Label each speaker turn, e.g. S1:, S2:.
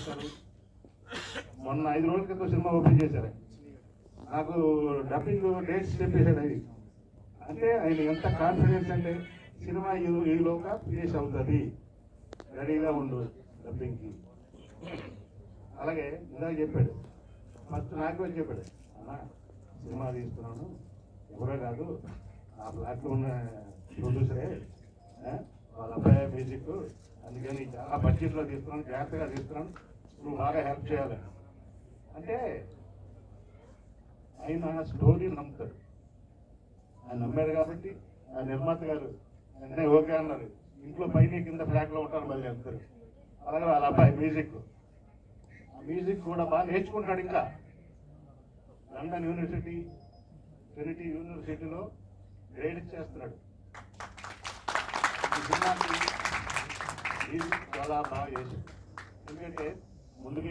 S1: చేస్తారు. మొన్న 5 రోజుల క్రితం సినిమా ఓపెన్ చేశారు. నాకు డబ్బింగ్ డేట్స్ చెప్పేశాడు. అది అంటే ఆయన ఎంత కాన్ఫిడెన్స్ అంటే సినిమా ఈలోగా ఫినిష్ అవుతుంది, రెడీగా ఉండు డబ్బింగ్కి. అలాగే ఇందాక చెప్పాడు, ఫస్ట్ నాకు వచ్చి చెప్పాడు, అన్న సినిమా తీస్తున్నాను, ఎవరో కాదు ఆ ఫ్లాట్లో ఉన్న ప్రొడ్యూసరే, వాళ్ళ అబ్బాయి మ్యూజిక్, అందుకని చాలా బడ్జెట్లో తీస్తున్నాను, జాగ్రత్తగా తీస్తున్నాను, నువ్వు బాగా హెల్ప్ చేయాలి అంటే ఆయన స్టోరీ నమ్ముతాడు. ఆయన నమ్మాడు కాబట్టి ఆ నిర్మాత గారు వెంటనే ఓకే అన్నారు. ఇంట్లో పైన కింద ఫ్లాట్లో ఉంటారు మళ్ళీ అందరూ. అలాగే వాళ్ళ అబ్బాయి మ్యూజిక్, ఆ మ్యూజిక్ కూడా బాగా నేర్చుకుంటాడు. ఇంకా లండన్ యూనివర్సిటీ, ట్రినిటీ యూనివర్సిటీలో గ్రేడ్ చేస్తున్నాడు. ఈ సినిమాకి మ్యూజిక్ చాలా బాగా చేశాడు. ఎందుకంటే ముందుకి